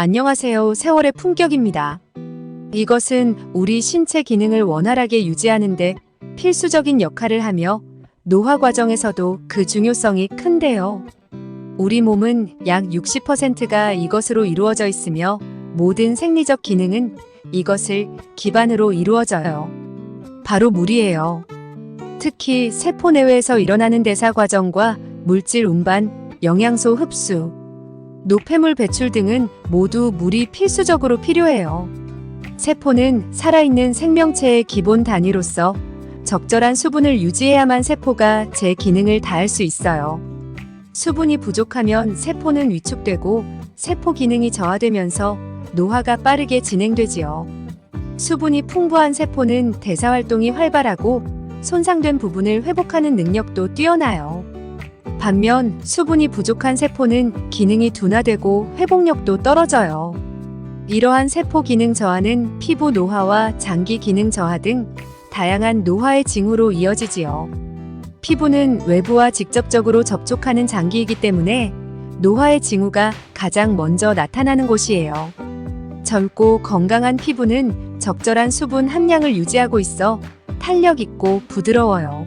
안녕하세요. 세월의 품격입니다. 이것은 우리 신체 기능을 원활하게 유지하는데 필수적인 역할을 하며 노화 과정에서도 그 중요성이 큰데요. 우리 몸은 약 60%가 이것으로 이루어져 있으며 모든 생리적 기능은 이것을 기반으로 이루어져요. 바로 물이에요. 특히 세포 내외에서 일어나는 대사 과정과 물질 운반, 영양소 흡수, 노폐물 배출 등은 모두 물이 필수적으로 필요해요. 세포는 살아있는 생명체의 기본 단위로서 적절한 수분을 유지해야만 세포가 제 기능을 다할 수 있어요. 수분이 부족하면 세포는 위축되고 세포 기능이 저하되면서 노화가 빠르게 진행되지요. 수분이 풍부한 세포는 대사 활동이 활발하고 손상된 부분을 회복하는 능력도 뛰어나요. 반면 수분이 부족한 세포는 기능이 둔화되고 회복력도 떨어져요. 이러한 세포 기능 저하는 피부 노화와 장기 기능 저하 등 다양한 노화의 징후로 이어지지요. 피부는 외부와 직접적으로 접촉하는 장기이기 때문에 노화의 징후가 가장 먼저 나타나는 곳이에요. 젊고 건강한 피부는 적절한 수분 함량을 유지하고 있어 탄력 있고 부드러워요.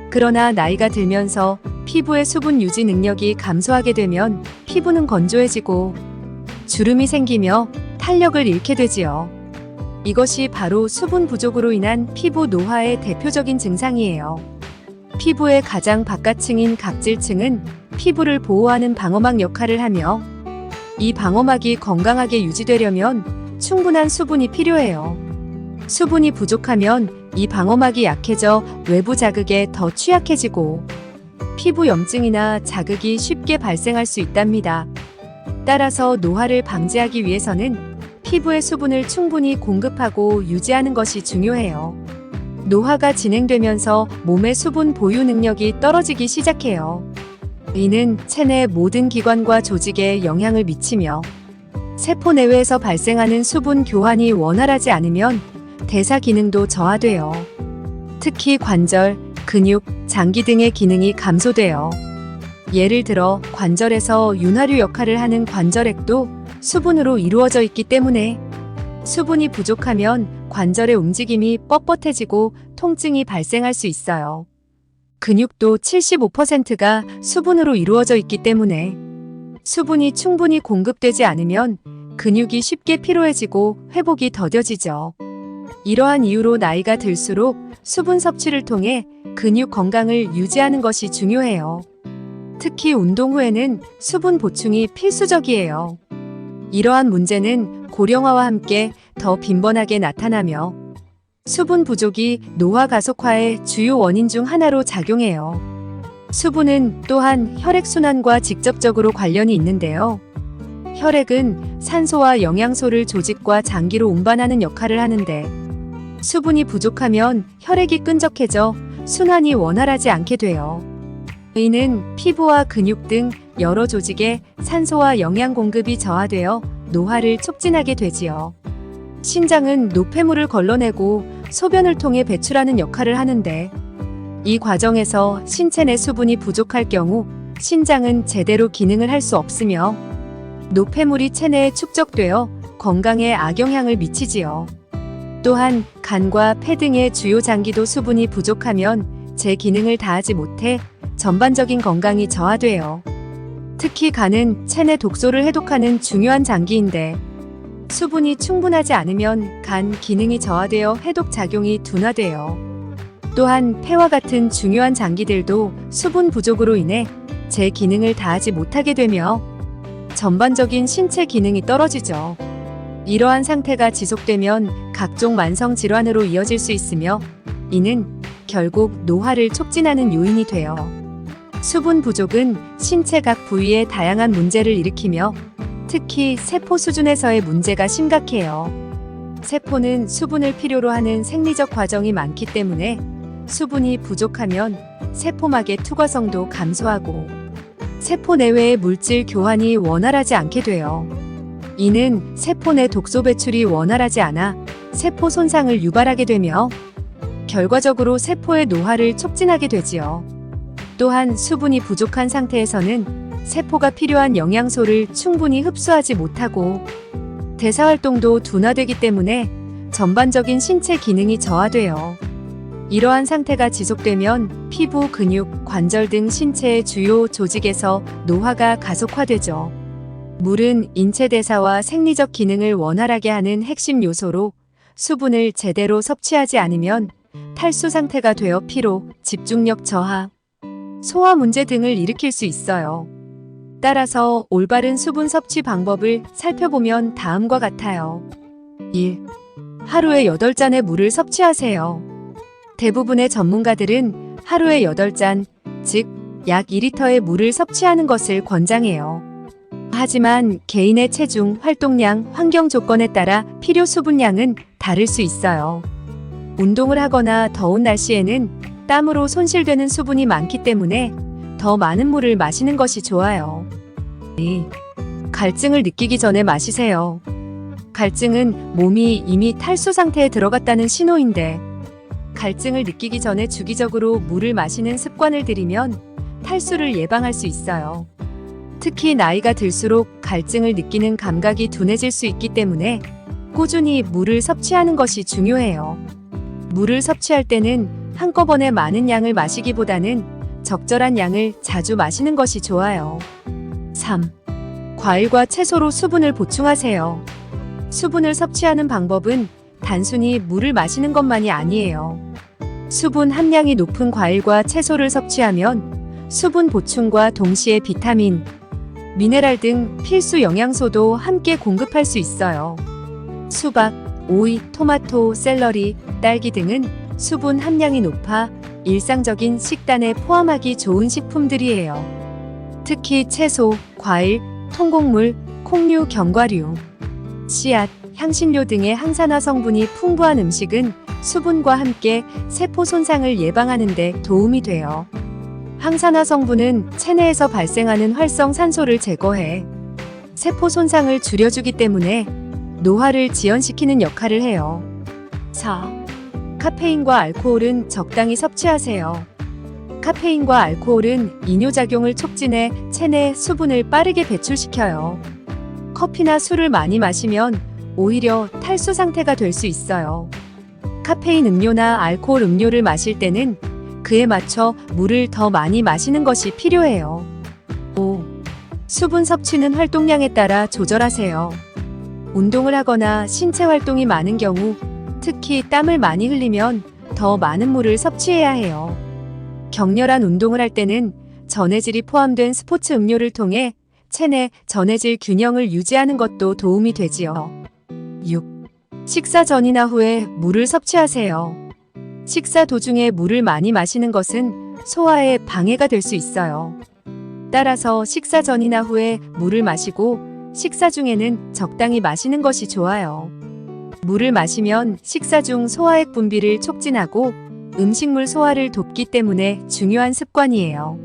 그러나 나이가 들면서 피부의 수분 유지 능력이 감소하게 되면 피부는 건조해지고 주름이 생기며 탄력을 잃게 되지요. 이것이 바로 수분 부족으로 인한 피부 노화의 대표적인 증상이에요. 피부의 가장 바깥층인 각질층은 피부를 보호하는 방어막 역할을 하며 이 방어막이 건강하게 유지되려면 충분한 수분이 필요해요. 수분이 부족하면 이 방어막이 약해져 외부 자극에 더 취약해지고 피부 염증이나 자극이 쉽게 발생할 수 있답니다. 따라서 노화를 방지하기 위해서는 피부에 수분을 충분히 공급하고 유지하는 것이 중요해요. 노화가 진행되면서 몸의 수분 보유 능력이 떨어지기 시작해요. 이는 체내 모든 기관과 조직에 영향을 미치며 세포 내외에서 발생하는 수분 교환이 원활하지 않으면 대사 기능도 저하돼요. 특히 관절, 근육, 장기 등의 기능이 감소돼요. 예를 들어 관절에서 윤활유 역할을 하는 관절액도 수분으로 이루어져 있기 때문에 수분이 부족하면 관절의 움직임이 뻣뻣해지고 통증이 발생할 수 있어요. 근육도 75%가 수분으로 이루어져 있기 때문에 수분이 충분히 공급되지 않으면 근육이 쉽게 피로해지고 회복이 더뎌지죠. 이러한 이유로 나이가 들수록 수분 섭취를 통해 근육 건강을 유지하는 것이 중요해요. 특히 운동 후에는 수분 보충이 필수적이에요. 이러한 문제는 고령화와 함께 더 빈번하게 나타나며 수분 부족이 노화 가속화의 주요 원인 중 하나로 작용해요. 수분은 또한 혈액순환과 직접적으로 관련이 있는데요. 혈액은 산소와 영양소를 조직과 장기로 운반하는 역할을 하는데 수분이 부족하면 혈액이 끈적해져 순환이 원활하지 않게 돼요. 이는 피부와 근육 등 여러 조직에 산소와 영양 공급이 저하되어 노화를 촉진하게 되지요. 신장은 노폐물을 걸러내고 소변을 통해 배출하는 역할을 하는데 이 과정에서 신체 내 수분이 부족할 경우 신장은 제대로 기능을 할 수 없으며 노폐물이 체내에 축적되어 건강에 악영향을 미치지요. 또한 간과 폐 등의 주요 장기도 수분이 부족하면 제 기능을 다하지 못해 전반적인 건강이 저하돼요. 특히 간은 체내 독소를 해독하는 중요한 장기인데 수분이 충분하지 않으면 간 기능이 저하되어 해독 작용이 둔화돼요. 또한 폐와 같은 중요한 장기들도 수분 부족으로 인해 제 기능을 다하지 못하게 되며 전반적인 신체 기능이 떨어지죠. 이러한 상태가 지속되면 각종 만성 질환으로 이어질 수 있으며 이는 결국 노화를 촉진하는 요인이 돼요. 수분 부족은 신체 각 부위에 다양한 문제를 일으키며 특히 세포 수준에서의 문제가 심각해요. 세포는 수분을 필요로 하는 생리적 과정이 많기 때문에 수분이 부족하면 세포막의 투과성도 감소하고 세포 내외의 물질 교환이 원활하지 않게 돼요. 이는 세포 내 독소 배출이 원활하지 않아 세포 손상을 유발하게 되며 결과적으로 세포의 노화를 촉진하게 되지요. 또한 수분이 부족한 상태에서는 세포가 필요한 영양소를 충분히 흡수하지 못하고 대사활동도 둔화되기 때문에 전반적인 신체 기능이 저하돼요. 이러한 상태가 지속되면 피부, 근육, 관절 등 신체의 주요 조직에서 노화가 가속화되죠. 물은 인체 대사와 생리적 기능을 원활하게 하는 핵심 요소로 수분을 제대로 섭취하지 않으면 탈수 상태가 되어 피로, 집중력 저하, 소화 문제 등을 일으킬 수 있어요. 따라서 올바른 수분 섭취 방법을 살펴보면 다음과 같아요. 1. 하루에 8잔의 물을 섭취하세요. 대부분의 전문가들은 하루에 8잔, 즉 약 2리터의 물을 섭취하는 것을 권장해요. 하지만 개인의 체중, 활동량, 환경 조건에 따라 필요 수분량은 다를 수 있어요. 운동을 하거나 더운 날씨에는 땀으로 손실되는 수분이 많기 때문에 더 많은 물을 마시는 것이 좋아요. 2. 갈증을 느끼기 전에 마시세요. 갈증은 몸이 이미 탈수 상태에 들어갔다는 신호인데 갈증을 느끼기 전에 주기적으로 물을 마시는 습관을 들이면 탈수를 예방할 수 있어요. 특히 나이가 들수록 갈증을 느끼는 감각이 둔해질 수 있기 때문에 꾸준히 물을 섭취하는 것이 중요해요. 물을 섭취할 때는 한꺼번에 많은 양을 마시기보다는 적절한 양을 자주 마시는 것이 좋아요. 3. 과일과 채소로 수분을 보충하세요. 수분을 섭취하는 방법은 단순히 물을 마시는 것만이 아니에요. 수분 함량이 높은 과일과 채소를 섭취하면 수분 보충과 동시에 비타민, 미네랄 등 필수 영양소도 함께 공급할 수 있어요. 수박, 오이, 토마토, 샐러리, 딸기 등은 수분 함량이 높아 일상적인 식단에 포함하기 좋은 식품들이에요. 특히 채소, 과일, 통곡물, 콩류, 견과류, 씨앗, 향신료 등의 항산화 성분이 풍부한 음식은 수분과 함께 세포 손상을 예방하는 데 도움이 돼요. 항산화 성분은 체내에서 발생하는 활성산소를 제거해 세포 손상을 줄여주기 때문에 노화를 지연시키는 역할을 해요. 4. 카페인과 알코올은 적당히 섭취하세요. 카페인과 알코올은 이뇨작용을 촉진해 체내 수분을 빠르게 배출시켜요. 커피나 술을 많이 마시면 오히려 탈수 상태가 될 수 있어요. 카페인 음료나 알코올 음료를 마실 때는 그에 맞춰 물을 더 많이 마시는 것이 필요해요. 5. 수분 섭취는 활동량에 따라 조절하세요. 운동을 하거나 신체 활동이 많은 경우, 특히 땀을 많이 흘리면 더 많은 물을 섭취해야 해요. 격렬한 운동을 할 때는 전해질이 포함된 스포츠 음료를 통해 체내 전해질 균형을 유지하는 것도 도움이 되지요. 6. 식사 전이나 후에 물을 섭취하세요. 식사 도중에 물을 많이 마시는 것은 소화에 방해가 될 수 있어요. 따라서 식사 전이나 후에 물을 마시고 식사 중에는 적당히 마시는 것이 좋아요. 물을 마시면 식사 중 소화액 분비를 촉진하고 음식물 소화를 돕기 때문에 중요한 습관이에요.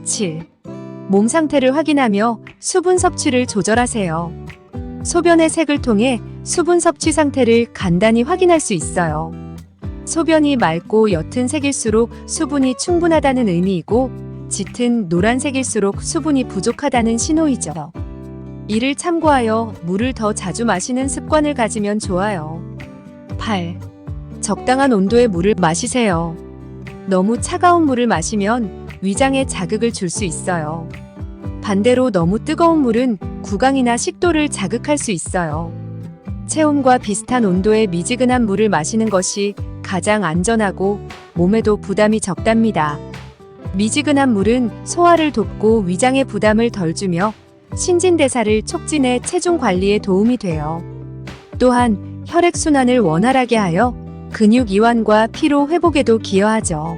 7. 몸 상태를 확인하며 수분 섭취를 조절하세요. 소변의 색을 통해 수분 섭취 상태를 간단히 확인할 수 있어요. 소변이 맑고 옅은 색일수록 수분이 충분하다는 의미이고 짙은 노란색일수록 수분이 부족하다는 신호이죠. 이를 참고하여 물을 더 자주 마시는 습관을 가지면 좋아요. 8. 적당한 온도의 물을 마시세요. 너무 차가운 물을 마시면 위장에 자극을 줄 수 있어요. 반대로 너무 뜨거운 물은 구강이나 식도를 자극할 수 있어요. 체온과 비슷한 온도의 미지근한 물을 마시는 것이 가장 안전하고 몸에도 부담이 적답니다. 미지근한 물은 소화를 돕고 위장에 부담을 덜 주며 신진대사를 촉진해 체중 관리에 도움이 돼요. 또한 혈액순환을 원활하게 하여 근육 이완과 피로 회복에도 기여하죠.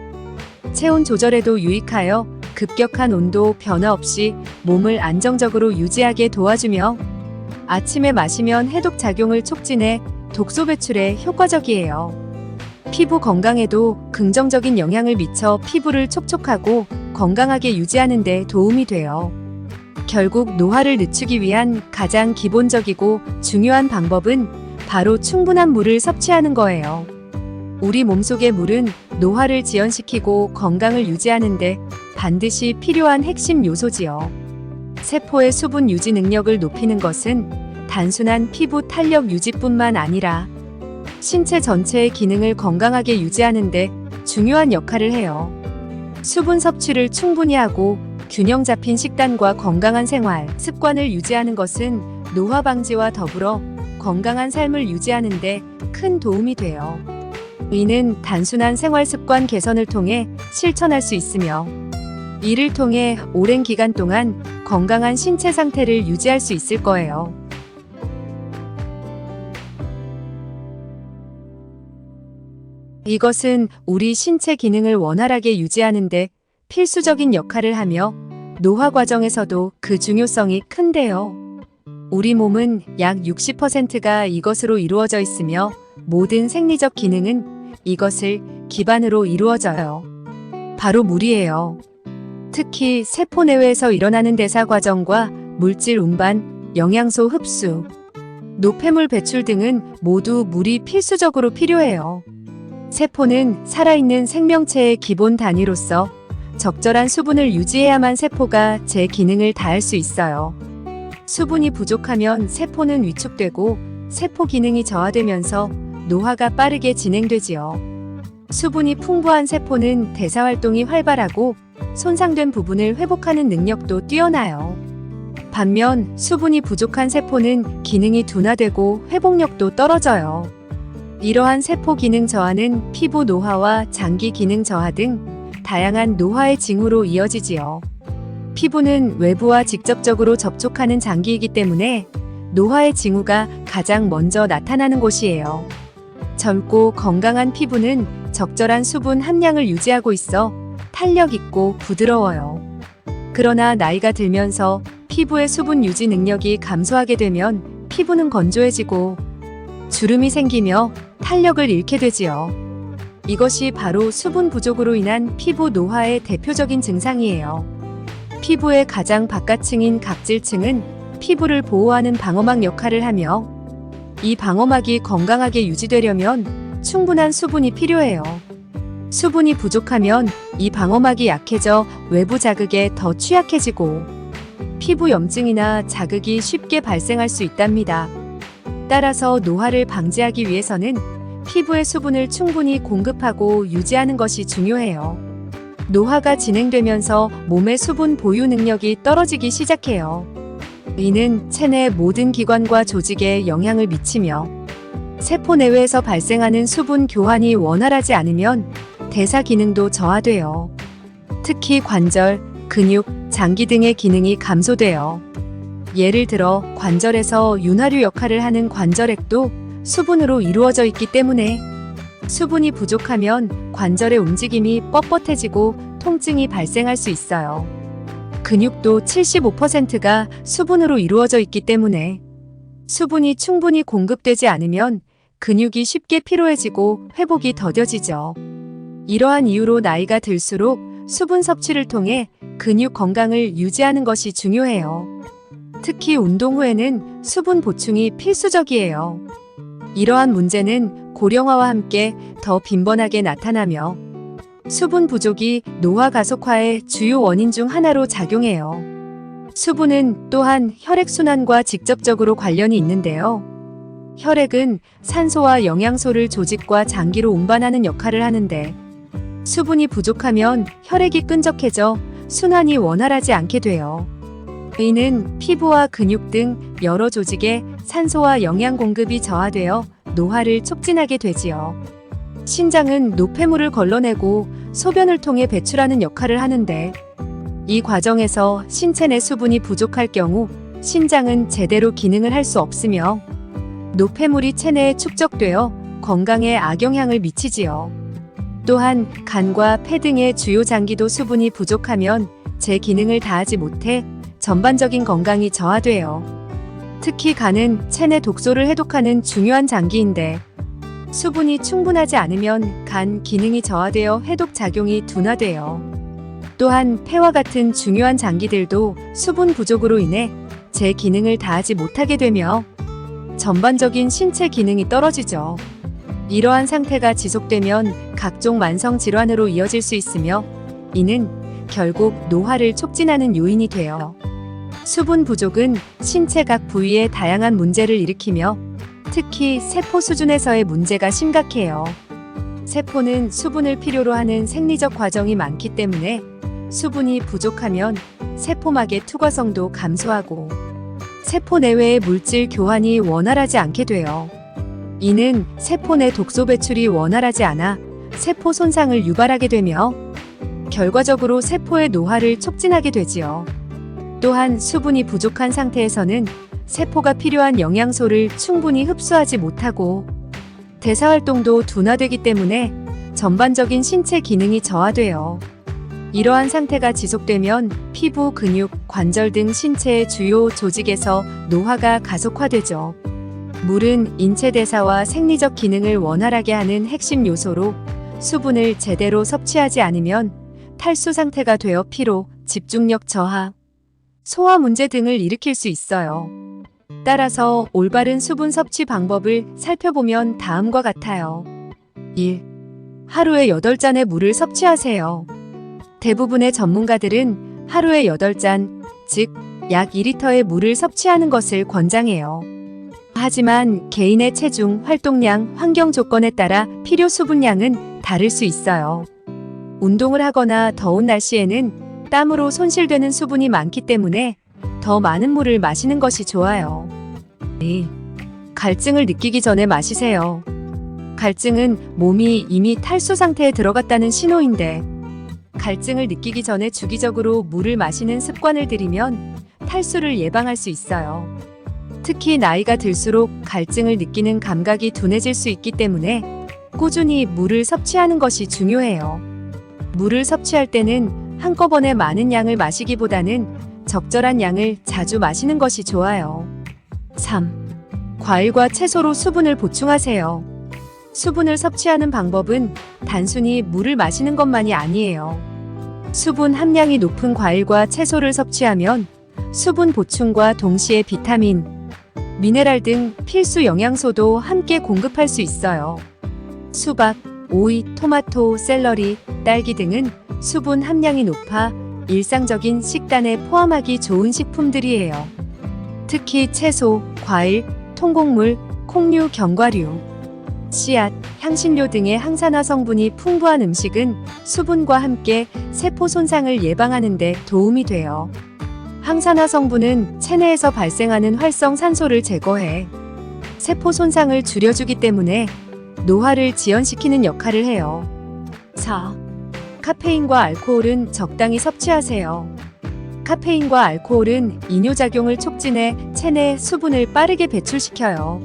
체온 조절에도 유익하여 급격한 온도 변화 없이 몸을 안정적으로 유지하게 도와주며 아침에 마시면 해독 작용을 촉진해 독소 배출에 효과적이에요. 피부 건강에도 긍정적인 영향을 미쳐 피부를 촉촉하고 건강하게 유지하는 데 도움이 돼요. 결국 노화를 늦추기 위한 가장 기본적이고 중요한 방법은 바로 충분한 물을 섭취하는 거예요. 우리 몸속의 물은 노화를 지연시키고 건강을 유지하는 데 반드시 필요한 핵심 요소지요. 세포의 수분 유지 능력을 높이는 것은 단순한 피부 탄력 유지뿐만 아니라 신체 전체의 기능을 건강하게 유지하는 데 중요한 역할을 해요. 수분 섭취를 충분히 하고 균형 잡힌 식단과 건강한 생활 습관을 유지하는 것은 노화 방지와 더불어 건강한 삶을 유지하는 데 큰 도움이 돼요. 이는 단순한 생활 습관 개선을 통해 실천할 수 있으며 이를 통해 오랜 기간 동안 건강한 신체 상태를 유지할 수 있을 거예요. 이것은 우리 신체 기능을 원활하게 유지하는 데 필수적인 역할을 하며 노화 과정에서도 그 중요성이 큰데요. 우리 몸은 약 60%가 이것으로 이루어져 있으며 모든 생리적 기능은 이것을 기반으로 이루어져요. 바로 물이에요. 특히 세포 내외에서 일어나는 대사 과정과 물질 운반, 영양소 흡수, 노폐물 배출 등은 모두 물이 필수적으로 필요해요. 세포는 살아있는 생명체의 기본 단위로서 적절한 수분을 유지해야만 세포가 제 기능을 다할 수 있어요. 수분이 부족하면 세포는 위축되고 세포 기능이 저하되면서 노화가 빠르게 진행되지요. 수분이 풍부한 세포는 대사 활동이 활발하고 손상된 부분을 회복하는 능력도 뛰어나요. 반면 수분이 부족한 세포는 기능이 둔화되고 회복력도 떨어져요. 이러한 세포 기능 저하는 피부 노화와 장기 기능 저하 등 다양한 노화의 징후로 이어지지요. 피부는 외부와 직접적으로 접촉하는 장기이기 때문에 노화의 징후가 가장 먼저 나타나는 곳이에요. 젊고 건강한 피부는 적절한 수분 함량을 유지하고 있어 탄력 있고 부드러워요. 그러나 나이가 들면서 피부의 수분 유지 능력이 감소하게 되면 피부는 건조해지고 주름이 생기며 탄력을 잃게 되지요. 이것이 바로 수분 부족으로 인한 피부 노화의 대표적인 증상이에요. 피부의 가장 바깥층인 각질층은 피부를 보호하는 방어막 역할을 하며 이 방어막이 건강하게 유지되려면 충분한 수분이 필요해요. 수분이 부족하면 이 방어막이 약해져 외부 자극에 더 취약해지고 피부 염증이나 자극이 쉽게 발생할 수 있답니다. 따라서 노화를 방지하기 위해서는 피부에 수분을 충분히 공급하고 유지하는 것이 중요해요. 노화가 진행되면서 몸의 수분 보유 능력이 떨어지기 시작해요. 이는 체내 모든 기관과 조직에 영향을 미치며 세포 내외에서 발생하는 수분 교환이 원활하지 않으면 대사 기능도 저하돼요. 특히 관절, 근육, 장기 등의 기능이 감소돼요. 예를 들어 관절에서 윤활유 역할을 하는 관절액도 수분으로 이루어져 있기 때문에 수분이 부족하면 관절의 움직임이 뻣뻣해지고 통증이 발생할 수 있어요. 근육도 75%가 수분으로 이루어져 있기 때문에 수분이 충분히 공급되지 않으면 근육이 쉽게 피로해지고 회복이 더뎌지죠. 이러한 이유로 나이가 들수록 수분 섭취를 통해 근육 건강을 유지하는 것이 중요해요. 특히 운동 후에는 수분 보충이 필수적이에요. 이러한 문제는 고령화와 함께 더 빈번하게 나타나며 수분 부족이 노화 가속화의 주요 원인 중 하나로 작용해요. 수분은 또한 혈액순환과 직접적으로 관련이 있는데요. 혈액은 산소와 영양소를 조직과 장기로 운반하는 역할을 하는데 수분이 부족하면 혈액이 끈적해져 순환이 원활하지 않게 돼요. 이는 피부와 근육 등 여러 조직에 산소와 영양 공급이 저하되어 노화를 촉진하게 되지요. 신장은 노폐물을 걸러내고 소변을 통해 배출하는 역할을 하는데 이 과정에서 신체 내 수분이 부족할 경우 신장은 제대로 기능을 할 수 없으며 노폐물이 체내에 축적되어 건강에 악영향을 미치지요. 또한 간과 폐 등의 주요 장기도 수분이 부족하면 제 기능을 다하지 못해 전반적인 건강이 저하돼요. 특히 간은 체내 독소를 해독하는 중요한 장기인데 수분이 충분하지 않으면 간 기능이 저하되어 해독 작용이 둔화돼요. 또한 폐와 같은 중요한 장기들도 수분 부족으로 인해 제 기능을 다하지 못하게 되며 전반적인 신체 기능이 떨어지죠. 이러한 상태가 지속되면 각종 만성 질환으로 이어질 수 있으며 이는 결국 노화를 촉진하는 요인이 돼요. 수분 부족은 신체 각 부위에 다양한 문제를 일으키며 특히 세포 수준에서의 문제가 심각해요. 세포는 수분을 필요로 하는 생리적 과정이 많기 때문에 수분이 부족하면 세포막의 투과성도 감소하고 세포 내외의 물질 교환이 원활하지 않게 돼요. 이는 세포 내 독소 배출이 원활하지 않아 세포 손상을 유발하게 되며 결과적으로 세포의 노화를 촉진하게 되지요. 또한 수분이 부족한 상태에서는 세포가 필요한 영양소를 충분히 흡수하지 못하고 대사활동도 둔화되기 때문에 전반적인 신체 기능이 저하돼요. 이러한 상태가 지속되면 피부, 근육, 관절 등 신체의 주요 조직에서 노화가 가속화되죠. 물은 인체 대사와 생리적 기능을 원활하게 하는 핵심 요소로 수분을 제대로 섭취하지 않으면 탈수 상태가 되어 피로, 집중력 저하, 소화 문제 등을 일으킬 수 있어요. 따라서 올바른 수분 섭취 방법을 살펴보면 다음과 같아요. 1. 하루에 8잔의 물을 섭취하세요. 대부분의 전문가들은 하루에 8잔, 즉 약 2리터의 물을 섭취하는 것을 권장해요. 하지만 개인의 체중, 활동량, 환경 조건에 따라 필요 수분량은 다를 수 있어요. 운동을 하거나 더운 날씨에는 땀으로 손실되는 수분이 많기 때문에 더 많은 물을 마시는 것이 좋아요. 2. 갈증을 느끼기 전에 마시세요. 갈증은 몸이 이미 탈수 상태에 들어갔다는 신호인데 갈증을 느끼기 전에 주기적으로 물을 마시는 습관을 들이면 탈수를 예방할 수 있어요. 특히 나이가 들수록 갈증을 느끼는 감각이 둔해질 수 있기 때문에 꾸준히 물을 섭취하는 것이 중요해요. 물을 섭취할 때는 한꺼번에 많은 양을 마시기보다는 적절한 양을 자주 마시는 것이 좋아요. 3. 과일과 채소로 수분을 보충하세요. 수분을 섭취하는 방법은 단순히 물을 마시는 것만이 아니에요. 수분 함량이 높은 과일과 채소를 섭취하면 수분 보충과 동시에 비타민, 미네랄 등 필수 영양소도 함께 공급할 수 있어요. 수박, 오이, 토마토, 샐러리, 딸기 등은 수분 함량이 높아 일상적인 식단에 포함하기 좋은 식품들이에요. 특히 채소, 과일, 통곡물, 콩류, 견과류, 씨앗, 향신료 등의 항산화 성분이 풍부한 음식은 수분과 함께 세포 손상을 예방하는 데 도움이 돼요. 항산화 성분은 체내에서 발생하는 활성산소를 제거해 세포 손상을 줄여주기 때문에 노화를 지연시키는 역할을 해요. 4. 카페인과 알코올은 적당히 섭취하세요. 카페인과 알코올은 이뇨작용을 촉진해 체내 수분을 빠르게 배출시켜요.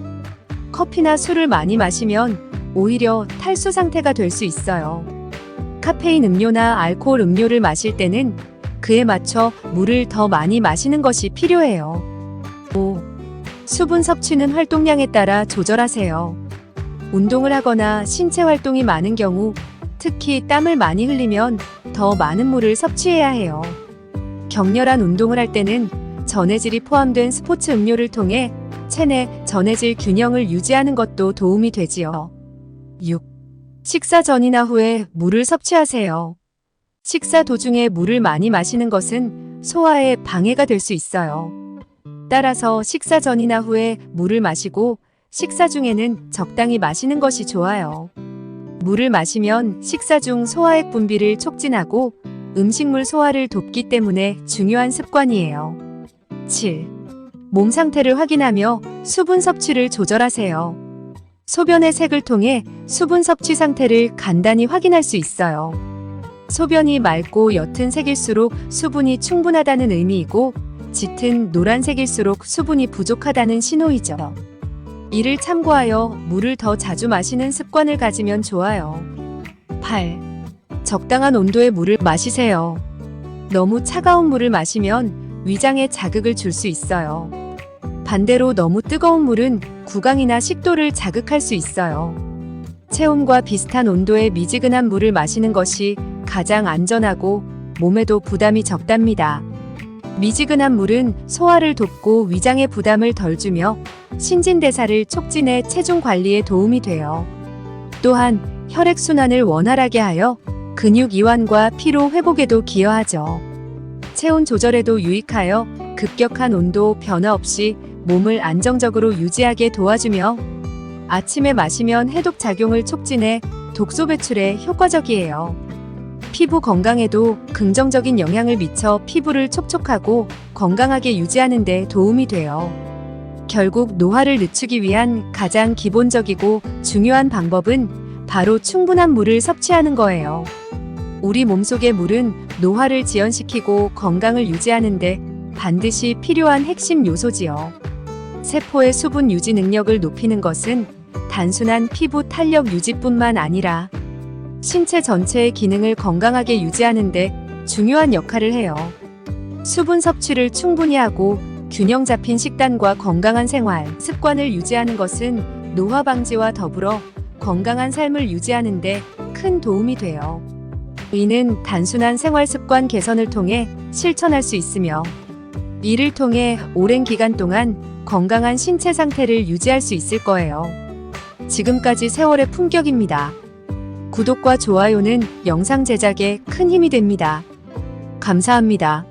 커피나 술을 많이 마시면 오히려 탈수 상태가 될 수 있어요. 카페인 음료나 알코올 음료를 마실 때는 그에 맞춰 물을 더 많이 마시는 것이 필요해요. 5. 수분 섭취는 활동량에 따라 조절하세요. 운동을 하거나 신체 활동이 많은 경우, 특히 땀을 많이 흘리면 더 많은 물을 섭취해야 해요. 격렬한 운동을 할 때는 전해질이 포함된 스포츠 음료를 통해 체내 전해질 균형을 유지하는 것도 도움이 되지요. 6. 식사 전이나 후에 물을 섭취하세요. 식사 도중에 물을 많이 마시는 것은 소화에 방해가 될 수 있어요. 따라서 식사 전이나 후에 물을 마시고 식사 중에는 적당히 마시는 것이 좋아요. 물을 마시면 식사 중 소화액 분비를 촉진하고 음식물 소화를 돕기 때문에 중요한 습관이에요. 7. 몸 상태를 확인하며 수분 섭취를 조절하세요. 소변의 색을 통해 수분 섭취 상태를 간단히 확인할 수 있어요. 소변이 맑고 옅은 색일수록 수분이 충분하다는 의미이고 짙은 노란색일수록 수분이 부족하다는 신호이죠. 이를 참고하여 물을 더 자주 마시는 습관을 가지면 좋아요. 8. 적당한 온도의 물을 마시세요. 너무 차가운 물을 마시면 위장에 자극을 줄 수 있어요. 반대로 너무 뜨거운 물은 구강이나 식도를 자극할 수 있어요. 체온과 비슷한 온도의 미지근한 물을 마시는 것이 가장 안전하고 몸에도 부담이 적답니다. 미지근한 물은 소화를 돕고 위장에 부담을 덜 주며 신진대사를 촉진해 체중 관리에 도움이 돼요. 또한 혈액순환을 원활하게 하여 근육 이완과 피로 회복에도 기여하죠. 체온 조절에도 유익하여 급격한 온도 변화 없이 몸을 안정적으로 유지하게 도와주며 아침에 마시면 해독 작용을 촉진해 독소 배출에 효과적이에요. 피부 건강에도 긍정적인 영향을 미쳐 피부를 촉촉하고 건강하게 유지하는 데 도움이 돼요. 결국 노화를 늦추기 위한 가장 기본적이고 중요한 방법은 바로 충분한 물을 섭취하는 거예요. 우리 몸속의 물은 노화를 지연시키고 건강을 유지하는데 반드시 필요한 핵심 요소지요. 세포의 수분 유지 능력을 높이는 것은 단순한 피부 탄력 유지뿐만 아니라 신체 전체의 기능을 건강하게 유지하는데 중요한 역할을 해요. 수분 섭취를 충분히 하고 균형 잡힌 식단과 건강한 생활 습관을 유지하는 것은 노화 방지와 더불어 건강한 삶을 유지하는 데 큰 도움이 돼요. 이는 단순한 생활 습관 개선을 통해 실천할 수 있으며 이를 통해 오랜 기간 동안 건강한 신체 상태를 유지할 수 있을 거예요. 지금까지 세월의 품격입니다. 구독과 좋아요는 영상 제작에 큰 힘이 됩니다. 감사합니다.